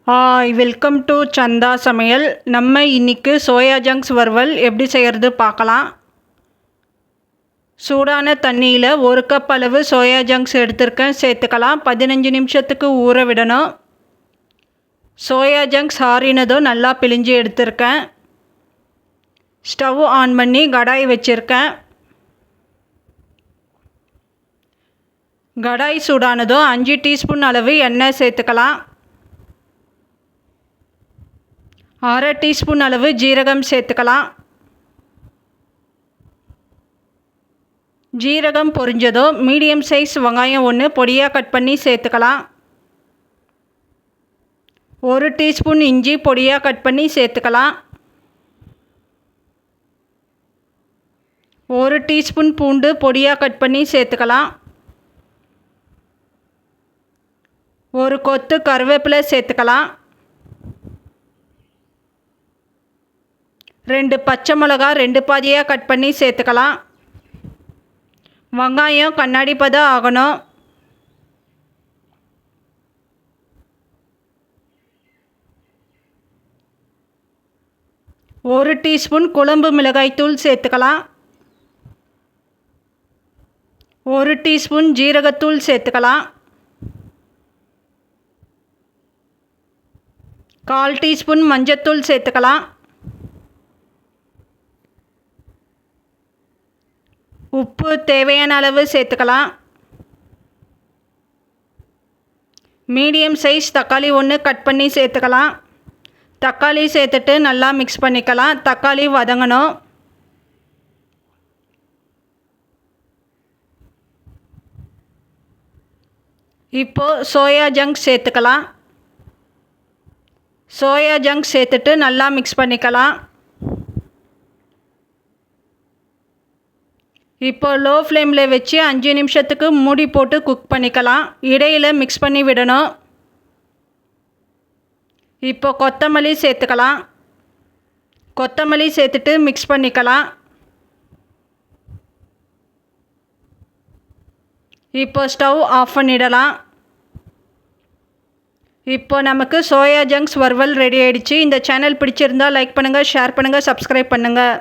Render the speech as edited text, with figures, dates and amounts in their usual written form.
Hi welcome to சந்தா சமையல். நம்ம இன்றைக்கி சோயா ஜங்க்ஸ் வறுவல் எப்படி செய்கிறது பார்க்கலாம். சூடான தண்ணியில் 1 கப் அளவு சோயா ஜங்க்ஸ் எடுத்திருக்கேன், சேர்த்துக்கலாம். 15 நிமிஷத்துக்கு ஊற விடணும். சோயா ஜங்க்ஸ் ஆறினதும் நல்லா பிழிஞ்சு எடுத்திருக்கேன். ஸ்டவ் ஆன் பண்ணி கடாய் வச்சுருக்கேன். கடாய் சூடானதும் 5 டீஸ்பூன் அளவு எண்ணெய் சேர்த்துக்கலாம். 1/2 டீஸ்பூன் அளவு ஜீரகம் சேர்த்துக்கலாம். ஜீரகம் பொரிஞ்சதும் மீடியம் சைஸ் வெங்காயம் 1 பொடியாக கட் பண்ணி சேர்த்துக்கலாம். 1 டீஸ்பூன் இஞ்சி பொடியாக கட் பண்ணி சேர்த்துக்கலாம். 1 டீஸ்பூன் பூண்டு பொடியாக கட் பண்ணி சேர்த்துக்கலாம். 1 கொத்து கருவேப்பிலை சேர்த்துக்கலாம். 2 பச்சை மிளகா 2 பாதியாக கட் பண்ணி சேர்த்துக்கலாம். வெங்காயம் கண்ணாடி பதம் ஆகணும். ஒரு டீஸ்பூன் குழம்பு மிளகாய்த்தூள் சேர்த்துக்கலாம். 1 டீஸ்பூன் ஜீரகத்தூள் சேர்த்துக்கலாம். 1/4 டீஸ்பூன் மஞ்சத்தூள் சேர்த்துக்கலாம். உப்பு தேவையான அளவு சேர்த்துக்கலாம். மீடியம் சைஸ் தக்காளி 1 கட் பண்ணி சேர்த்துக்கலாம். தக்காளி சேர்த்துட்டு நல்லா மிக்ஸ் பண்ணிக்கலாம். தக்காளி வதங்கணும். இப்போது சோயா ஜங்க்ஸ் சேர்த்துக்கலாம். சோயா ஜங்க்ஸ் சேர்த்துட்டு நல்லா மிக்ஸ் பண்ணிக்கலாம். இப்போ லோ ஃப்ளேமில் வச்சு 5 நிமிஷத்துக்கு மூடி போட்டு குக் பண்ணிக்கலாம். இடையில் மிக்ஸ் பண்ணி விடணும். இப்போ கொத்தமல்லி சேர்த்துக்கலாம். கொத்தமல்லி சேர்த்துட்டு மிக்ஸ் பண்ணிக்கலாம். இப்போ ஸ்டவ் ஆஃப் பண்ணிடலாம். இப்போ நமக்கு சோயா ஜங்க்ஸ் வறுவல் ரெடி ஆகிடுச்சு. இந்த சேனல் பிடிச்சிருந்தால் லைக் பண்ணுங்கள், ஷேர் பண்ணுங்கள், சப்ஸ்கிரைப் பண்ணுங்கள்.